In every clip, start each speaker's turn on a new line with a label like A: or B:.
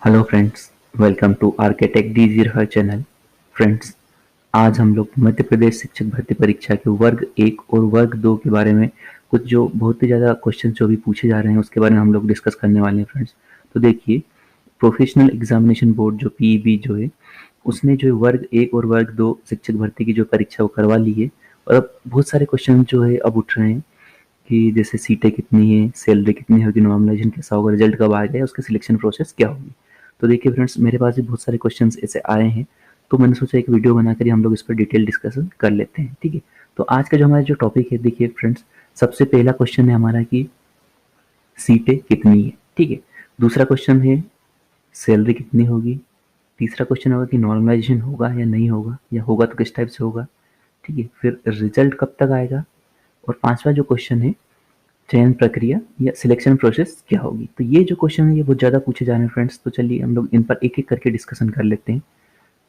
A: Hello friends, welcome to architect DG हर channel. Friends, आज हम लोग मध्य प्रदेश शिक्षक भर्ती परीक्षा के वर्ग 1 और वर्ग 2 के बारे में कुछ जो बहुत ही ज़्यादा क्वेश्चन जो भी पूछे जा रहे हैं उसके बारे में हम लोग डिस्कस करने वाले हैं फ्रेंड्स। तो देखिए, प्रोफेशनल एग्जामिनेशन बोर्ड जो पीईबी जो है उसने जो वर्ग 1 और वर्ग 2 शिक्षक भर्ती की जो परीक्षा वो करवा ली है। और अब बहुत सारे क्वेश्चन जो है अब उठ रहे हैं कि जैसे सीटें कितनी है, सैलरी कितनी होगी, नॉर्मलाइजेशन कैसा होगा, रिजल्ट कब आएगा, उसकी सिलेक्शन प्रोसेस क्या होगी। तो देखिए फ्रेंड्स, मेरे पास भी बहुत सारे क्वेश्चंस ऐसे आए हैं, तो मैंने सोचा एक वीडियो बनाकर हम लोग इस पर डिटेल डिस्कशन कर लेते हैं। ठीक है, तो आज का जो हमारा जो टॉपिक है, देखिए फ्रेंड्स, सबसे पहला क्वेश्चन है हमारा कि सीटें कितनी है। ठीक है, दूसरा क्वेश्चन है सैलरी कितनी होगी, तीसरा क्वेश्चन होगा कि नॉर्मलाइजेशन होगा या नहीं होगा, या होगा तो किस टाइप से होगा। ठीक है, फिर रिजल्ट कब तक आएगा, और पांचवा जो क्वेश्चन है चयन प्रक्रिया या सिलेक्शन प्रोसेस क्या होगी। तो ये जो क्वेश्चन है ये बहुत ज़्यादा पूछे जा रहे हैं फ्रेंड्स, तो चलिए हम लोग इन पर एक एक करके डिस्कशन कर लेते हैं।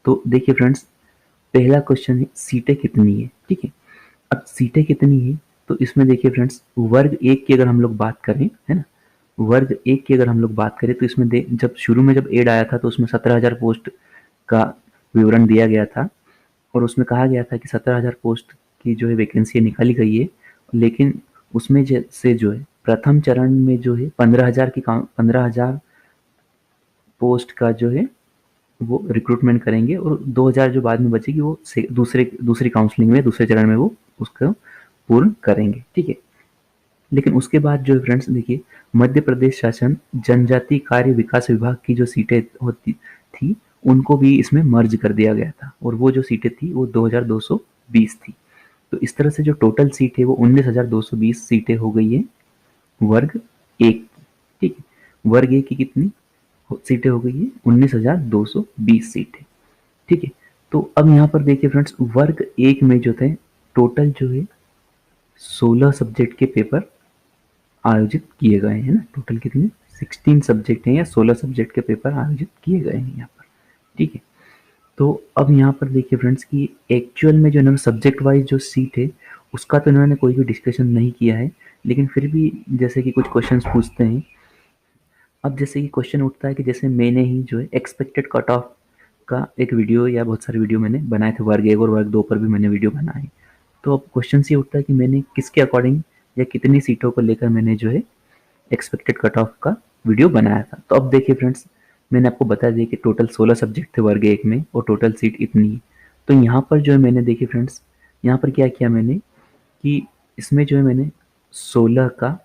A: तो देखिए फ्रेंड्स, पहला क्वेश्चन है सीटें कितनी है। ठीक है, अब सीटें कितनी है, तो इसमें देखिए फ्रेंड्स, वर्ग एक की अगर हम लोग बात करें, है ना, वर्ग एक की अगर हम लोग बात करें तो इसमें जब शुरू में जब एड आया था तो उसमें 17,000 पोस्ट का विवरण दिया गया था, और उसमें कहा गया था कि 17,000 पोस्ट की जो है वैकेंसी निकाली गई है। लेकिन उसमें से जो है प्रथम चरण में जो है 15,000 पोस्ट का जो है वो रिक्रूटमेंट करेंगे, और 2,000 जो बाद में बचेगी वो दूसरी काउंसलिंग में दूसरे चरण में वो उसको पूर्ण करेंगे। ठीक है, लेकिन उसके बाद जो है फ्रेंड्स, देखिए, मध्य प्रदेश शासन जनजाति कार्य विकास विभाग की जो सीटें होती थी उनको भी इसमें मर्ज कर दिया गया था, और वो जो सीटें थी वो 2,220 थी। तो इस तरह से जो टोटल सीट है वो 19,220 सीटें हो गई है वर्ग एक की। ठीक है, वर्ग एक की कितनी सीटें हो गई है, 19,220 सीटें। ठीक है, तो अब यहाँ पर देखिए फ्रेंड्स, वर्ग एक में जो थे टोटल जो है 16 सब्जेक्ट के पेपर आयोजित किए गए हैं ना। टोटल कितने 16 सब्जेक्ट हैं या 16 सब्जेक्ट के पेपर आयोजित किए गए हैं यहाँ पर। ठीक है, तो अब यहाँ पर देखिए फ्रेंड्स कि एक्चुअल में जो इन्होंने सब्जेक्ट वाइज जो सीट है उसका तो इन्होंने कोई भी डिस्कशन नहीं किया है, लेकिन फिर भी जैसे कि कुछ क्वेश्चंस पूछते हैं। अब जैसे कि क्वेश्चन उठता है कि जैसे मैंने ही जो है एक्सपेक्टेड कट ऑफ का एक वीडियो या बहुत सारे वीडियो मैंने बनाए थे, वर्ग एक और वर्ग दो पर भी मैंने वीडियो बनाए। तो अब क्वेश्चन ये उठता है कि मैंने किसके अकॉर्डिंग या कितनी सीटों को लेकर मैंने जो है एक्सपेक्टेड कट ऑफ का वीडियो बनाया था। तो अब देखिए फ्रेंड्स, मैंने आपको बता दिया कि टोटल 16 सब्जेक्ट थे वर्ग एक में और टोटल सीट इतनी है। तो यहाँ पर जो है मैंने देखिए फ्रेंड्स, यहाँ पर क्या किया मैंने कि इसमें जो है मैंने 16 का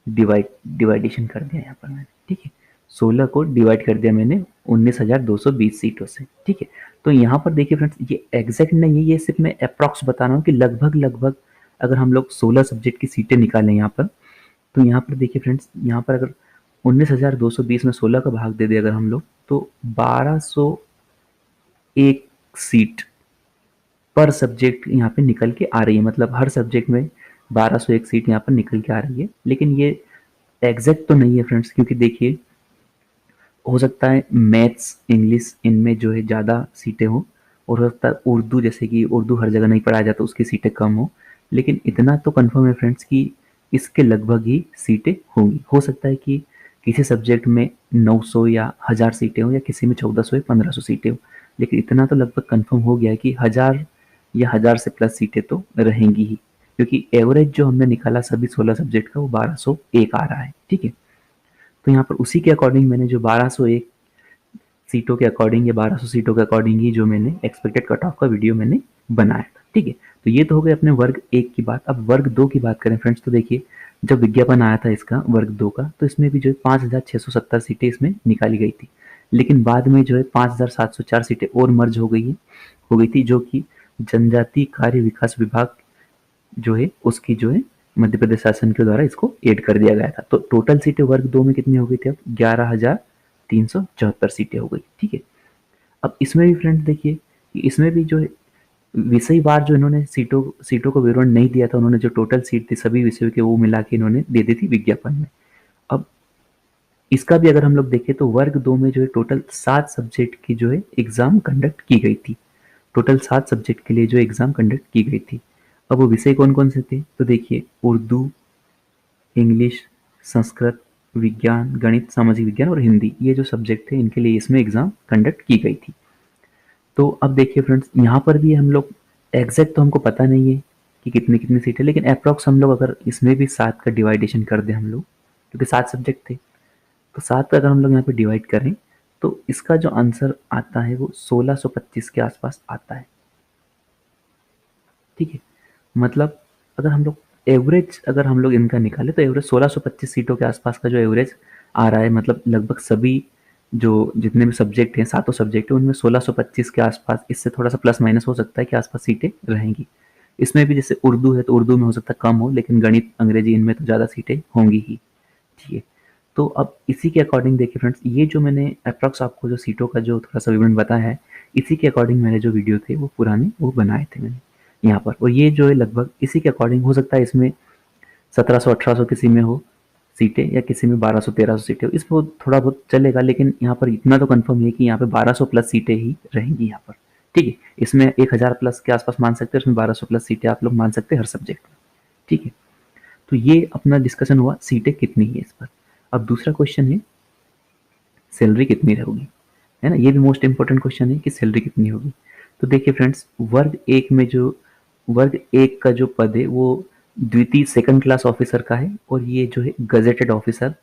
A: डिवाइडेशन कर दिया यहाँ पर मैंने। ठीक है, 16 को डिवाइड कर दिया मैंने 19,220 सीटों से। ठीक है, तो यहाँ पर देखिए फ्रेंड्स, ये एग्जैक्ट नहीं है, ये सिर्फ मैं अप्रॉक्स बता रहा हूँ कि लगभग लगभग अगर हम लोग 16 सब्जेक्ट की सीटें निकालें यहाँ पर, तो यहाँ पर देखिए फ्रेंड्स, यहाँ पर अगर 19,220 में 16 का भाग दे दें अगर हम लोग, तो 1201 सीट पर सब्जेक्ट यहाँ पे निकल के आ रही है। मतलब हर सब्जेक्ट में 1201 सीट यहाँ पर निकल के आ रही है। लेकिन ये एग्जैक्ट तो नहीं है फ्रेंड्स, क्योंकि देखिए हो सकता है मैथ्स इंग्लिश इनमें जो है ज़्यादा सीटें हो, और हो सकता है उर्दू, जैसे कि उर्दू हर जगह नहीं पढ़ाया जाता, उसकी सीटें कम हो। लेकिन इतना तो कंफर्म है फ्रेंड्स कि इसके लगभग ही सीटें होंगी। हो सकता है कि किसी सब्जेक्ट में 900 या 1000 सीटें हो, या किसी में 1400 या 1500 सीटें हो, लेकिन इतना तो लगभग कंफर्म हो गया है कि 1000 या 1000 से प्लस सीटें तो रहेंगी ही, क्योंकि एवरेज जो हमने निकाला सभी 16 सब्जेक्ट का वो 1201 आ रहा है। ठीक है, तो यहाँ पर उसी के अकॉर्डिंग मैंने जो 1201 सीटों के अकॉर्डिंग या 1200 सीटों के अकॉर्डिंग ही जो मैंने एक्सपेक्टेड कट ऑफ का वीडियो मैंने बनाया था। ठीक है, तो ये तो हो गए अपने वर्ग एक की बात। अब वर्ग दो की बात करें फ्रेंड्स, तो देखिए, जब विज्ञापन आया था इसका वर्ग दो का, तो इसमें भी जो है 5,670 सीटें इसमें निकाली गई थी। लेकिन बाद में जो है 5,704 सीटें और मर्ज हो गई थी, जो कि जनजाति कार्य विकास विभाग जो है उसकी जो है मध्य प्रदेश शासन के द्वारा इसको ऐड कर दिया गया था। तो टोटल सीटें वर्ग दो में कितनी हो गई थी, अब 11,374 सीटें हो गई। ठीक है, अब इसमें भी फ्रेंड्स देखिए कि इसमें भी जो है विषय वार जो इन्होंने सीटों सीटों को विवरण नहीं दिया था, उन्होंने जो टोटल सीट थी सभी विषयों के वो मिला के इन्होंने दे दी थी विज्ञापन में। अब इसका भी अगर हम लोग देखें तो वर्ग दो में जो है टोटल 7 सब्जेक्ट की जो है एग्जाम कंडक्ट की गई थी। टोटल 7 सब्जेक्ट के लिए जो एग्जाम कंडक्ट की गई थी। अब वो विषय कौन कौन से थे, तो देखिए, उर्दू, इंग्लिश, संस्कृत, विज्ञान, गणित, सामाजिक विज्ञान और हिंदी, ये जो सब्जेक्ट थे इनके लिए इसमें एग्ज़ाम कंडक्ट की गई थी। तो अब देखिए फ्रेंड्स, यहाँ पर भी हम लोग एग्जैक्ट तो हमको पता नहीं है कि कितनी कितनी सीट है, लेकिन अप्रॉक्स हम लोग अगर इसमें भी 7 का डिवाइडेशन कर दें हम लोग, क्योंकि 7 सब्जेक्ट थे, तो 7 का अगर हम लोग यहाँ पे डिवाइड करें तो इसका जो आंसर आता है वो 1625 के आसपास आता है। ठीक है, मतलब अगर हम लोग एवरेज अगर हम लोग इनका निकाले तो एवरेज 1625 सीटों के आसपास का जो एवरेज आ रहा है, मतलब लगभग सभी जो जितने भी सब्जेक्ट हैं, सातों सब्जेक्ट हैं, उनमें 1625 के आसपास, इससे थोड़ा सा प्लस माइनस हो सकता है कि आसपास सीटें रहेंगी। इसमें भी जैसे उर्दू है तो उर्दू में हो सकता है कम हो, लेकिन गणित, अंग्रेजी, इनमें तो ज़्यादा सीटें होंगी ही। ठीक है, तो अब इसी के अकॉर्डिंग देखिए फ्रेंड्स, ये जो मैंने अप्रॉक्स आपको जो सीटों का जो थोड़ा सा विवरण बताया है, इसी के अकॉर्डिंग मैंने जो वीडियो थे वो पुराने वो बनाए थे मैंने यहाँ पर, और ये जो है लगभग इसी के अकॉर्डिंग हो सकता है इसमें 1700-1800 किसी में हो सीटें, या किसी में 1200-1300 सीटें हो, इसमें थोड़ा बहुत चलेगा, लेकिन यहाँ पर इतना तो कंफर्म है कि यहाँ पे 1200 प्लस सीटें ही रहेंगी यहाँ पर। ठीक है, इसमें 1000 प्लस के आसपास मान सकते हैं, उसमें 1200 प्लस सीटें आप लोग मान सकते हैं हर सब्जेक्ट में। ठीक है, तो ये अपना डिस्कशन हुआ सीटें कितनी है इस पर। अब दूसरा क्वेश्चन है सैलरी कितनी होगी, है ना, ये भी मोस्ट इंपॉर्टेंट क्वेश्चन है कि सैलरी कितनी होगी। तो देखिए फ्रेंड्स, वर्ग एक का जो पद है वो द्वितीय सेकंड क्लास ऑफिसर का है, और ये जो है गजेटेड ऑफिसर,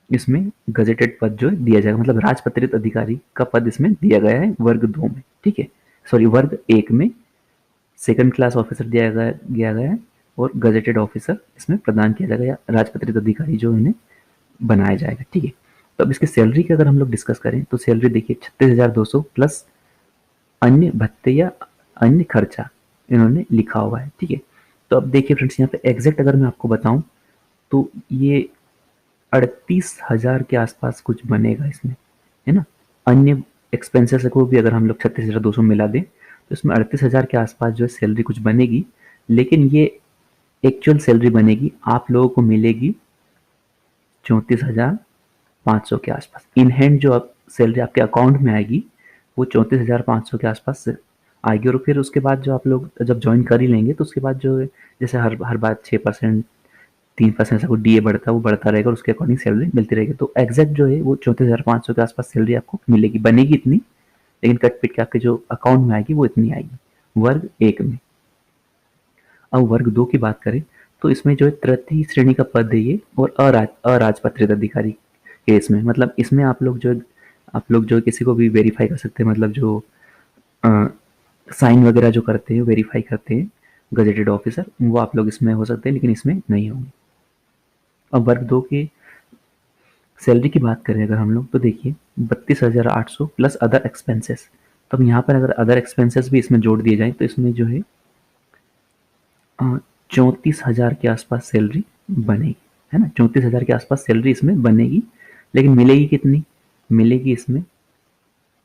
A: इसमें गजेटेड पद जो है दिया जाएगा, मतलब राजपत्रित अधिकारी का पद इसमें दिया गया है वर्ग 2 में। ठीक है, सॉरी, वर्ग 1 में सेकंड क्लास ऑफिसर दिया गया है, और गजेटेड ऑफिसर इसमें प्रदान किया जाएगा, या राजपत्रित अधिकारी जो इन्हें बनाया जाएगा। ठीक है, तो अब इसकी सैलरी की अगर हम लोग डिस्कस करें तो सैलरी देखिए 36,200 प्लस अन्य भत्ते या अन्य खर्चा इन्होंने लिखा हुआ है। ठीक है, तो अब देखिए फ्रेंड्स, यहाँ पे एग्जैक्ट अगर मैं आपको बताऊं तो ये 38,000 के आसपास कुछ बनेगा इसमें, है ना। अन्य एक्सपेंसेस को भी अगर हम लोग 36,200 मिला दें तो इसमें 38,000 के आसपास जो है सैलरी कुछ बनेगी, लेकिन ये एक्चुअल सैलरी बनेगी आप लोगों को मिलेगी 34,500 के आसपास। इन हैंड जो अब सैलरी आपके अकाउंट में आएगी वो 34,500 के आसपास आएगी, और फिर उसके बाद जो आप लोग जब ज्वाइन कर ही लेंगे तो उसके बाद जो जैसे हर हर बार 6%, 3% ऐसा कुछ डीए बढ़ता है, वो बढ़ता रहेगा और उसके अकॉर्डिंग सैलरी मिलती रहेगी। तो एग्जैक्ट जो है वो 34,500 के आसपास सैलरी आपको मिलेगी, बनेगी इतनी, लेकिन कट पिट के आपके जो अकाउंट में आएगी वो इतनी आएगी वर्ग 1 में। अब वर्ग 2 की बात करें तो इसमें जो है तृतीय श्रेणी का पद है ये, और अराजपत्रित अधिकारी के इसमें, मतलब इसमें आप लोग जो किसी को भी वेरीफाई कर सकते हैं, मतलब जो साइन वगैरह जो करते हैं, वेरीफाई करते हैं गजेटेड ऑफिसर, वो आप लोग इसमें हो सकते हैं, लेकिन इसमें नहीं होंगे। अब वर्ग 2 की सैलरी की बात करें अगर हम लोग तो देखिए 32,800 प्लस अदर एक्सपेंसेस। तो अब यहाँ पर अगर अदर एक्सपेंसेस भी इसमें जोड़ दिए जाए तो इसमें जो है 34,000 के आसपास सैलरी बनेगी, है ना। 34,000 के आसपास सैलरी इसमें बनेगी, लेकिन मिलेगी कितनी, मिलेगी इसमें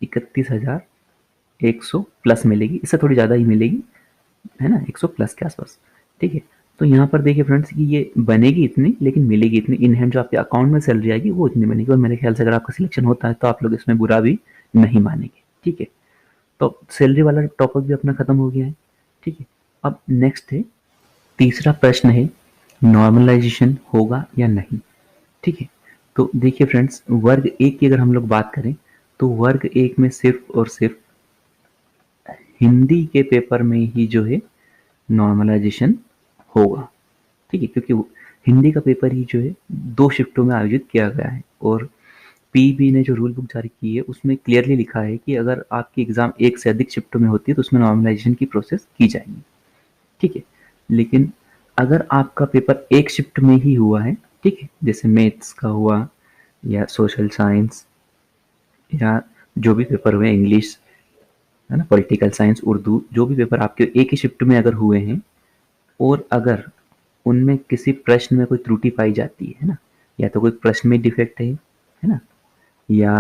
A: 31,100 प्लस मिलेगी, इससे थोड़ी ज़्यादा ही मिलेगी, है ना, 100 प्लस के आसपास। ठीक है, तो यहाँ पर देखिए फ्रेंड्स कि ये बनेगी इतनी, लेकिन मिलेगी इतनी, इन हैंड जो आपके अकाउंट में सैलरी आएगी वो इतनी बनेगी, और मेरे ख्याल से अगर आपका सिलेक्शन होता है तो आप लोग इसमें बुरा भी नहीं मानेंगे। ठीक है, तो सैलरी वाला टॉपिक भी अपना खत्म हो गया है। ठीक है, अब नेक्स्ट है, तीसरा प्रश्न है नॉर्मलाइजेशन होगा या नहीं। ठीक है, तो देखिए फ्रेंड्स, वर्ग 1 की अगर हम लोग बात करें तो वर्ग 1 में सिर्फ और सिर्फ हिंदी के पेपर में ही जो है नॉर्मलाइजेशन होगा। ठीक है, क्योंकि हिंदी का पेपर ही जो है 2 शिफ्टों में आयोजित किया गया है, और पीईबी ने जो रूल बुक जारी की है उसमें क्लियरली लिखा है कि अगर आपकी एग्जाम एक से अधिक शिफ्टों में होती है तो उसमें नॉर्मलाइजेशन की प्रोसेस की जाएगी। ठीक है, लेकिन अगर आपका पेपर एक शिफ्ट में ही हुआ है, ठीक है, जैसे मैथ्स का हुआ या सोशल साइंस या जो भी पेपर हुए, इंग्लिश, है ना, पॉलिटिकल साइंस, उर्दू, जो भी पेपर आपके एक ही शिफ्ट में अगर हुए हैं, और अगर उनमें किसी प्रश्न में कोई त्रुटि पाई जाती है ना, या तो कोई प्रश्न में डिफेक्ट है ना, या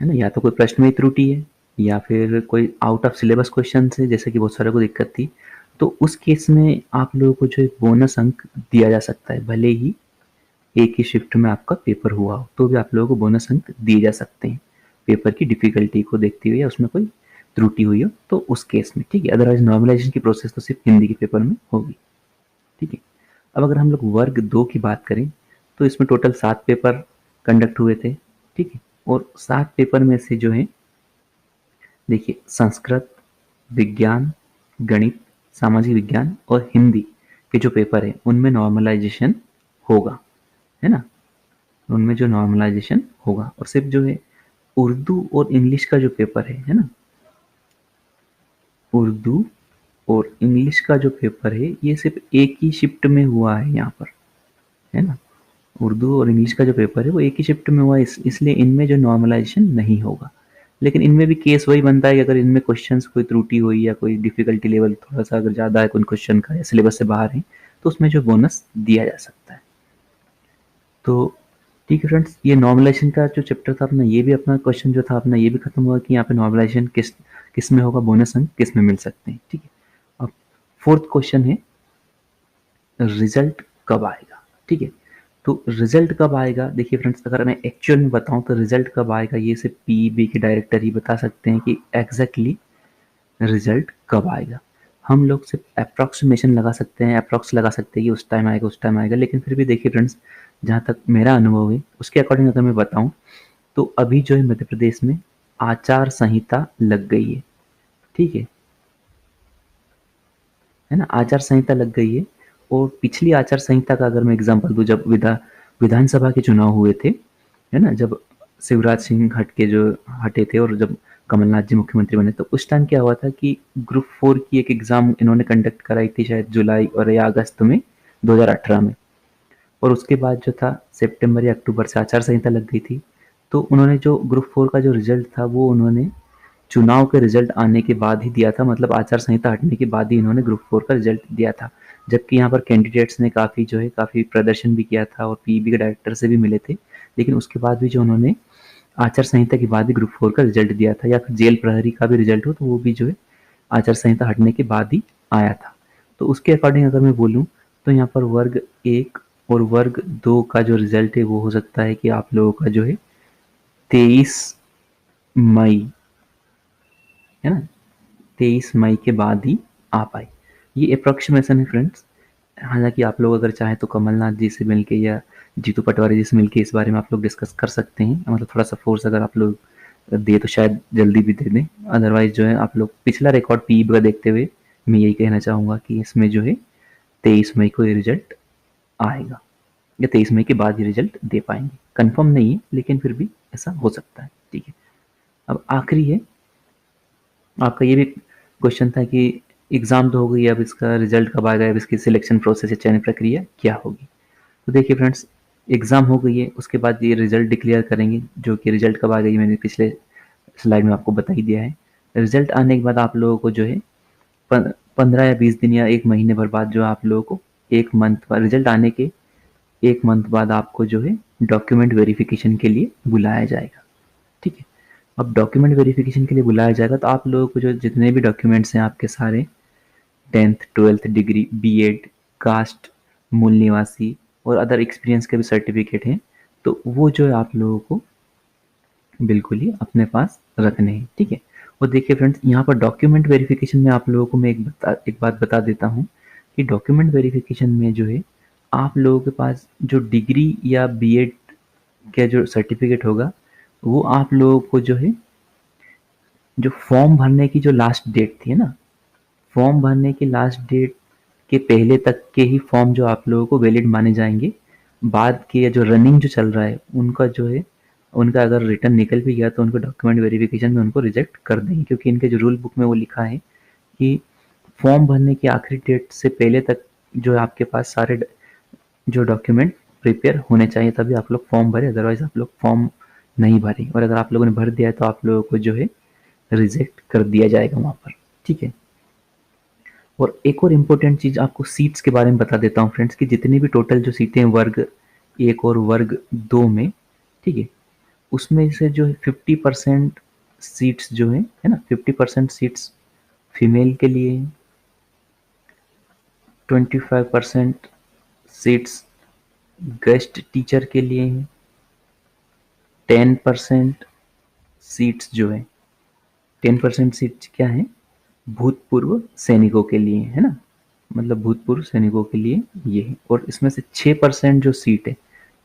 A: है ना, या तो कोई प्रश्न में त्रुटि है, या फिर कोई आउट ऑफ सिलेबस क्वेश्चन है, जैसे कि बहुत सारे को दिक्कत थी, तो उस केस में आप लोगों को जो बोनस अंक दिया जा सकता है, भले ही एक ही शिफ्ट में आपका पेपर हुआ हो तो भी आप लोगों को बोनस अंक दिए जा सकते हैं, पेपर की डिफिकल्टी को देखते हुए या उसमें कोई त्रुटि हुई हो तो उस केस में। ठीक है, अदरवाइज नॉर्मलाइजेशन की प्रोसेस तो सिर्फ हिंदी के पेपर में होगी। ठीक है, अब अगर हम लोग वर्ग 2 की बात करें तो इसमें टोटल 7 पेपर कंडक्ट हुए थे, ठीक है। और 7 पेपर में से जो है देखिए संस्कृत, विज्ञान, गणित, सामाजिक विज्ञान और हिंदी के जो पेपर है उनमें नॉर्मलाइजेशन होगा, है ना। उनमें जो नॉर्मलाइजेशन होगा और सिर्फ जो है उर्दू और इंग्लिश का जो पेपर है ना, उर्दू और इंग्लिश का जो पेपर है ये सिर्फ एक ही शिफ्ट में हुआ है यहाँ पर, है ना। उर्दू और इंग्लिश का जो पेपर है वो एक ही शिफ्ट में हुआ है, इसलिए इनमें जो नॉर्मलाइजेशन नहीं होगा। लेकिन इनमें भी केस वही बनता है कि अगर इनमें क्वेश्चंस कोई त्रुटि हुई या कोई डिफिकल्टी लेवल थोड़ा सा अगर ज़्यादा है कोई क्वेश्चन का या सिलेबस से बाहर है तो उसमें जो बोनस दिया जा सकता है। तो ठीक है फ्रेंड्स, ये नॉर्मलाइजेशन का जो चैप्टर था अपना, ये भी अपना क्वेश्चन जो था अपना ये भी खत्म हुआ कि यहाँ पे नॉर्मलाइजेशन किस में होगा, बोनस अंक किस में मिल सकते हैं, ठीक है। अब फोर्थ क्वेश्चन है रिजल्ट कब आएगा, ठीक है। तो रिजल्ट कब आएगा, देखिए फ्रेंड्स अगर मैं एक्चुअल में बताऊं तो रिजल्ट कब आएगा ये सिर्फ पीईबी के डायरेक्टर ही बता सकते हैं कि एग्जैक्टली रिजल्ट कब आएगा। हम लोग सिर्फ अप्रॉक्सीमेशन लगा सकते हैं, अप्रॉक्स लगा सकते हैं कि उस टाइम आएगा उस टाइम आएगा। लेकिन फिर भी देखिए फ्रेंड्स, जहाँ तक मेरा अनुभव है उसके अकॉर्डिंग अगर मैं बताऊं तो अभी जो है मध्य प्रदेश में आचार संहिता लग गई है, ठीक है ना। आचार संहिता लग गई है और पिछली आचार संहिता का अगर मैं एग्जांपल दूं, जब विधानसभा के चुनाव हुए थे, है ना, जब शिवराज सिंह हटे थे और जब कमलनाथ जी मुख्यमंत्री बने तो उस टाइम क्या हुआ था कि ग्रुप 4 की एक एग्जाम इन्होंने कंडक्ट कराई थी शायद जुलाई और या अगस्त में 2018 में। और उसके बाद जो था सितंबर या अक्टूबर से आचार संहिता लग गई थी। तो उन्होंने जो ग्रुप 4 का जो रिजल्ट था वो उन्होंने चुनाव के रिजल्ट आने के बाद ही दिया था, मतलब आचार संहिता हटने के बाद ही इन्होंने ग्रुप 4 का रिजल्ट दिया था। जबकि यहाँ पर कैंडिडेट्स ने काफ़ी प्रदर्शन भी किया था और पीईबी के डायरेक्टर से भी मिले थे। लेकिन उसके बाद भी जो उन्होंने आचार संहिता के बाद ही ग्रुप 4 का रिजल्ट दिया था, या फिर जेल प्रहरी का भी रिजल्ट हो तो वो भी जो है आचार संहिता हटने के बाद ही आया था। तो उसके अकॉर्डिंग अगर मैं बोलूँ तो यहाँ पर वर्ग 1 और वर्ग 2 का जो रिजल्ट है वो हो सकता है कि आप लोगों का जो है 23 मई, है ना, 23 मई के बाद ही आ पाए। ये अप्रोक्सीमेशन है फ्रेंड्स। हालांकि आप लोग अगर चाहें तो कमलनाथ जी से मिलके या जीतू पटवारी जी से मिलके इस बारे में आप लोग डिस्कस कर सकते हैं, मतलब थोड़ा सा फोर्स अगर आप लोग दे तो शायद जल्दी भी दे दें। अदरवाइज जो है आप लोग पिछला रिकॉर्ड पीईबी का देखते हुए मैं यही कहना चाहूँगा कि इसमें जो है 23 मई को ये रिजल्ट आएगा या 23 मई के बाद ये रिजल्ट दे पाएंगे। कंफर्म नहीं है लेकिन फिर भी ऐसा हो सकता है, ठीक है। अब आखिरी है, आपका ये भी क्वेश्चन था कि एग्ज़ाम तो हो गई, अब इसका रिजल्ट कब आएगा, अब इसकी सिलेक्शन प्रोसेस या चयन प्रक्रिया क्या होगी। तो देखिए फ्रेंड्स, एग्ज़ाम हो गई है, उसके बाद ये रिजल्ट डिक्लेयर करेंगे, जो कि रिजल्ट कब आ गई मैंने पिछले स्लाइड में आपको बता ही दिया है। रिजल्ट आने के बाद आप लोगों को जो है 15 या 20 दिन या 1 महीने भर बाद जो आप लोगों को 1 मंथ बाद रिजल्ट आने के 1 मंथ बाद आपको जो है डॉक्यूमेंट वेरिफिकेशन के लिए बुलाया जाएगा, ठीक है। अब डॉक्यूमेंट वेरिफिकेशन के लिए बुलाया जाएगा तो आप लोगों को जो जितने भी डॉक्यूमेंट्स हैं आपके सारे 10th 12th degree, BEd, cast, मूल निवासी और अदर एक्सपीरियंस के भी सर्टिफिकेट हैं, तो वो जो है आप लोगों को बिल्कुल ही अपने पास रखने हैं, ठीक है। और देखिए फ्रेंड्स, यहाँ पर डॉक्यूमेंट वेरिफिकेशन में आप लोगों को मैं एक बात बता देता हूँ कि डॉक्यूमेंट वेरिफिकेशन में जो है आप लोगों के पास जो डिग्री या बीएड का जो सर्टिफिकेट होगा वो आप लोगों को जो है जो फॉर्म भरने की जो लास्ट डेट थी, है ना, फॉर्म भरने की लास्ट डेट के पहले तक के ही फॉर्म जो आप लोगों को वैलिड माने जाएंगे। बाद के जो रनिंग जो चल रहा है उनका जो है उनका अगर रिटर्न निकल भी गया तो उनको डॉक्यूमेंट वेरिफिकेशन में उनको रिजेक्ट कर देंगे, क्योंकि इनके जो रूल बुक में वो लिखा है कि फॉर्म भरने की आखिरी डेट से पहले तक जो आपके पास सारे जो डॉक्यूमेंट प्रिपेयर होने चाहिए तभी आप लोग फॉर्म भरें, अदरवाइज आप लोग फॉर्म नहीं भरें और अगर आप लोगों ने भर दिया है तो आप लोगों को जो है रिजेक्ट कर दिया जाएगा वहाँ पर, ठीक है। और एक और इम्पोर्टेंट चीज़ आपको सीट्स के बारे में बता देता हूँ फ्रेंड्स कि जितनी भी टोटल जो सीटें हैं वर्ग 1 और वर्ग 2 में, ठीक है, उसमें से जो है 50% सीट्स जो है ना, 50% सीट्स फीमेल के लिए हैं, 25% सीट्स गेस्ट टीचर के लिए हैं, 10% सीट्स जो है 10% सीट्स क्या है भूतपूर्व सैनिकों के लिए, है ना। मतलब भूतपूर्व सैनिकों के लिए ये है। और इसमें से 6% जो सीट है,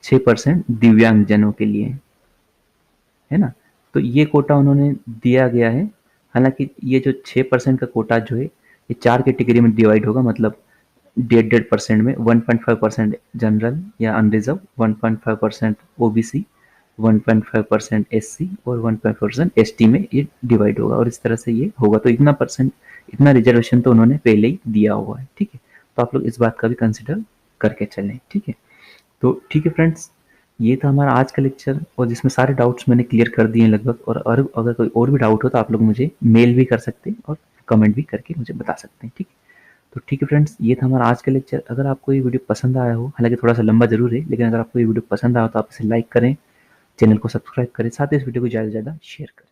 A: 6% दिव्यांगजनों के लिए है ना। तो ये कोटा उन्होंने दिया गया है। हालांकि ये जो 6% का कोटा जो है ये 4 कैटेगरी में डिवाइड होगा, मतलब 1.5% में 1.5% जनरल या अनरिजर्व, 1.5% ओबीसी, 1.5% एससी और 1.5% एसटी में ये डिवाइड होगा, और इस तरह से ये होगा। तो इतना परसेंट, इतना रिजर्वेशन तो उन्होंने पहले ही दिया हुआ है, ठीक है। तो आप लोग इस बात का भी कंसिडर करके चलें, ठीक है। तो ठीक है फ्रेंड्स, ये था हमारा आज का लेक्चर, और जिसमें सारे डाउट्स मैंने क्लियर कर दिए हैं लगभग। और अगर कोई और भी डाउट हो तो आप लोग मुझे मेल भी कर सकते हैं और कमेंट भी करके मुझे बता सकते हैं, ठीक है। तो ठीक है फ्रेंड्स, ये था हमारा आज का लेक्चर। अगर आपको ये वीडियो पसंद आया हो, हालांकि थोड़ा सा लंबा जरूर है, लेकिन अगर आपको ये वीडियो पसंद आया हो तो आप इसे लाइक करें, चैनल को सब्सक्राइब करें, साथ ही इस वीडियो को ज़्यादा से ज़्यादा शेयर करें।